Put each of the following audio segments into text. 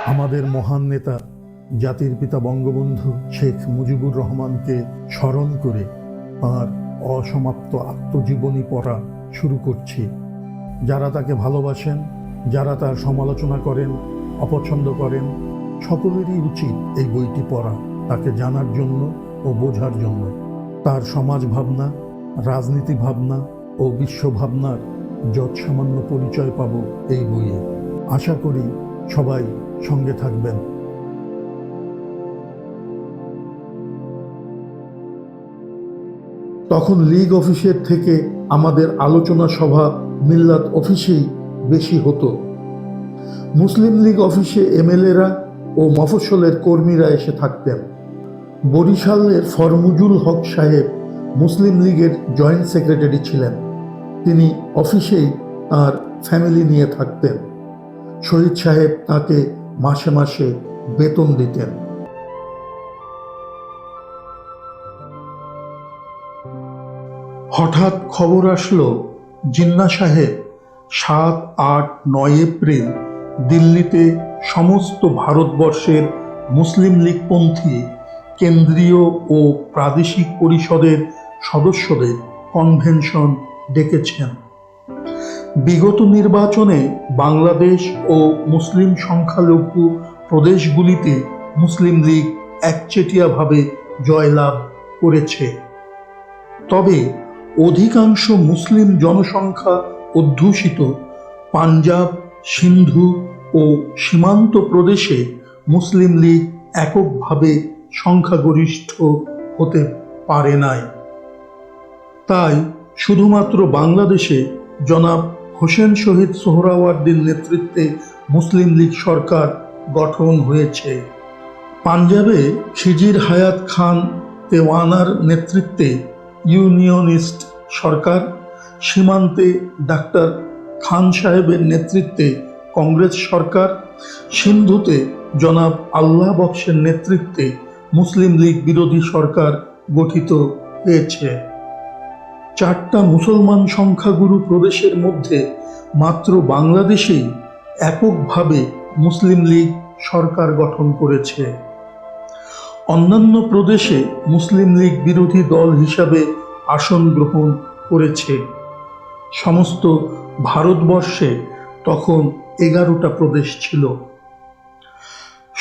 আমাদের মহান নেতা জাতির পিতা বঙ্গবন্ধু শেখ মুজিবুর রহমানকে স্মরণ করে তাঁর অসমাপ্ত আত্মজীবনী পড়া শুরু করছি। যারা তাকে ভালোবাসেন, যারা তার সমালোচনা করেন, অপছন্দ করেন, সকলেরই উচিত এই বইটি পড়া, তাকে জানার জন্য ও বোঝার জন্য। তার সমাজ ভাবনা, রাজনীতি ভাবনা ও বিশ্ব ভাবনার যৎসামান্য পরিচয় পাব এই বইয়ে। আশা করি সবাই সঙ্গে থাকবেন। তখন লীগ অফিসের থেকে আমাদের আলোচনা সভা মিল্লাত অফিসেই বেশি হতো। মুসলিম লীগ অফিসে এমএলএরা ও মফস্বলের কর্মীরা এসে থাকতেন। বরিশালের ফরমুজুল হক সাহেব মুসলিম লীগের জয়েন্ট সেক্রেটারি ছিলেন। তিনি অফিসেই তার ফ্যামিলি নিয়ে থাকতেন। শহীদ সাহেব তাকে মাসে মাসে বেতন দিতেন। হঠাৎ খবর আসলো জিন্নাহ সাহেব 7, 8, 9 এপ্রিল দিল্লিতে সমস্ত ভারতবর্ষের মুসলিম লীগপন্থী কেন্দ্রীয় ও প্রাদেশিক পরিষদের সদস্যদের কনভেনশন ডেকেছেন। বিগত নির্বাচনে বাংলাদেশ ও মুসলিম সংখ্যালঘু প্রদেশগুলিতে মুসলিম লীগ একচেটিয়াভাবে জয়লাভ করেছে। তবে অধিকাংশ মুসলিম জনসংখ্যা অধ্যুষিত পাঞ্জাব, সিন্ধু ও সীমান্ত প্রদেশে মুসলিম লীগ এককভাবে সংখ্যাগরিষ্ঠ হতে পারে নাই। তাই শুধুমাত্র বাংলাদেশে জনাব হোসেন শহীদ সোহরাওয়ার্দীর নেতৃত্বে মুসলিম লীগ সরকার গঠন হয়েছে। পাঞ্জাবে খিজির হায়াত খান তেওয়ানার নেতৃত্বে ইউনিয়নিস্ট সরকার, সীমান্তে ডাক্তার খান সাহেবের নেতৃত্বে কংগ্রেস সরকার, সিন্ধুতে জনাব আল্লাহ বক্সের নেতৃত্বে মুসলিম লীগ বিরোধী সরকার গঠিত হয়েছে। 4টা মুসলমান সংখ্যাগুরু প্রদেশের মধ্যে মাত্র বাংলাদেশেই এককভাবে মুসলিম লীগ সরকার গঠন করেছে। অন্যান্য প্রদেশে মুসলিম লীগ বিরোধী দল হিসাবে আসন গ্রহণ করেছে। সমস্ত ভারতবর্ষে তখন 11টা প্রদেশ ছিল।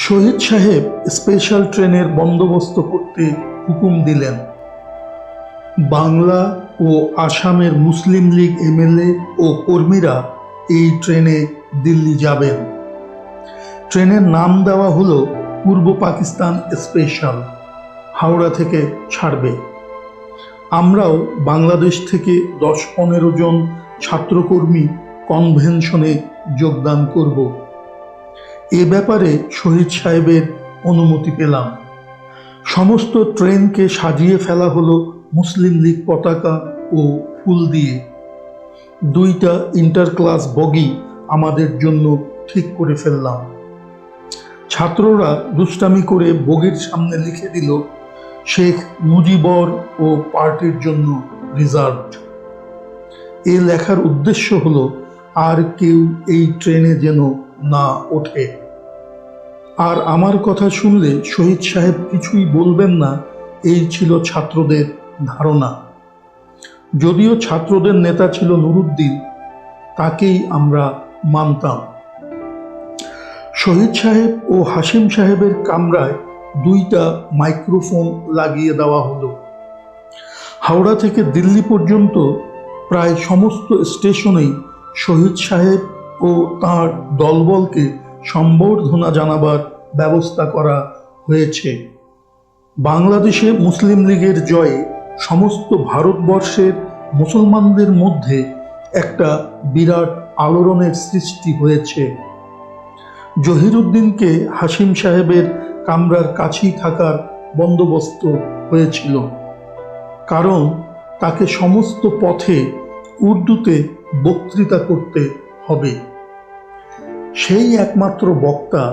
শহীদ সাহেব স্পেশাল ট্রেনের বন্দোবস্ত করতে হুকুম দিলেন। বাংলা ও আসামের মুসলিম লীগ এমএলএ ও কর্মীরা এই ট্রেনে দিল্লি যাবেন। ট্রেনের নাম দেওয়া হলো পূর্ব পাকিস্তান স্পেশাল। হাওড়া থেকে ছাড়বে। আমরাও বাংলাদেশ থেকে 10-15 জন ছাত্রকর্মী কনভেনশনে যোগদান করব। এ ব্যাপারে শহীদ সাহেবের অনুমতি পেলাম। সমস্ত ট্রেনকে সাজিয়ে ফেলা হলো মুসলিম লীগ পতাকা ও ফুল দিয়ে। 2টা ইন্টার ক্লাস বগি আমাদের জন্য ঠিক করে ফেললাম। ছাত্ররা দুষ্টামি করে বগির সামনে লিখে দিল, শেখ মুজিবর ও পার্টির জন্য রিজার্ভড। এ লেখার উদ্দেশ্য হলো আর কেউ এই ট্রেনে যেন না ওঠে। আর আমার কথা শুনলে শহীদ সাহেব কিছুই বলবেন না, এই ছিল ছাত্রদের ধারণা। যদিও ছাত্রদের নেতা ছিল নুরুদ্দিন, তাকেই আমরা মানতাম। শহীদ সাহেব ও হাসিম সাহেবের কামরায় 2টা মাইক্রোফোন লাগিয়ে দেওয়া হলো। হাওড়া থেকে দিল্লি পর্যন্ত প্রায় সমস্ত স্টেশনেই শহীদ সাহেব ও তাঁর দলবলকে সম্বর্ধনা জানাবার ব্যবস্থা করা হয়েছে। বাংলাদেশে মুসলিম লীগের জয়ে সমস্ত ভারতবর্ষের মুসলমানদের মধ্যে একটা বিরাট আলোড়নের সৃষ্টি হয়েছে। জহিরুদ্দিনকে হাসিম সাহেবের কামরার কাছেই থাকার বন্দোবস্ত হয়েছিল, কারণ তাকে সমস্ত পথে উর্দুতে বক্তৃতা করতে হবে। সেই একমাত্র বক্তা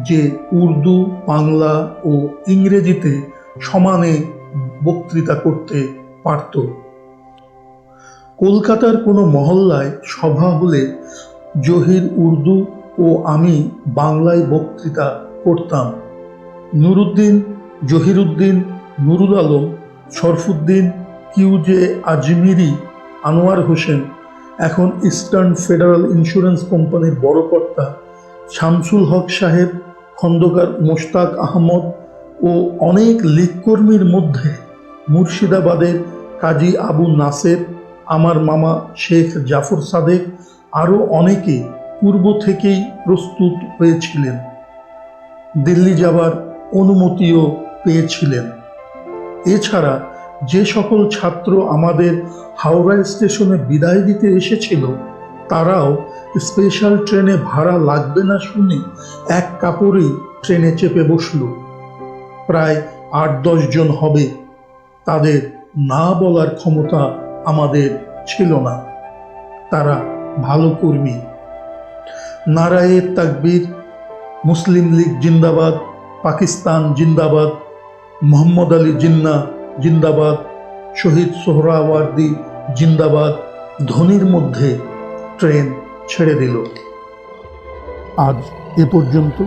যে উর্দু, বাংলা ও ইংরেজিতে সমানে বক্তৃতা করতে পারত। কলকাতার কোনো মহল্লায় সভা হলে জহির উর্দু ও আমি বাংলায় বক্তৃতা করতাম। নুরুদ্দিন, জহিরুদ্দিন, নুরুল আলম, শরফুদ্দিন, কিউজে আজমিরি, আনোয়ার হোসেন, এখন ইস্টার্ন ফেডারেল ইন্স্যুরেন্স কোম্পানির বড় কর্তা, শামসুল হক সাহেব, খন্দকার মোশতাক আহমদ ও অনেক লীগকর্মীর মধ্যে মুর্শিদাবাদের কাজী আবু নাসের, আমার মামা শেখ জাফর সাদেক, আরও অনেকে পূর্ব থেকেই প্রস্তুত হয়েছিলেন। দিল্লি যাবার অনুমতিও পেয়েছিলেন। এছাড়া যে সকল ছাত্র আমাদের হাওড়া স্টেশনে বিদায় দিতে এসেছিল, তারাও স্পেশাল ট্রেনে ভাড়া লাগবে না শুনে এক কাপড়েই ট্রেনে চেপে বসল। প্রায় ৮-১০ জন হবে। তাদের না বলার ক্ষমতা আমাদের ছিল না। তারা ভালো কর্মী। নারায়ে তাকবীর, মুসলিম লীগ জিন্দাবাদ, পাকিস্তান জিন্দাবাদ, মোহাম্মদ আলী জিন্নাহ জিন্দাবাদ, শহীদ সোহরাওয়ার্দী জিন্দাবাদ ধ্বনির মধ্যে ট্রেন ছেড়ে দিল। আজ এ পর্যন্ত।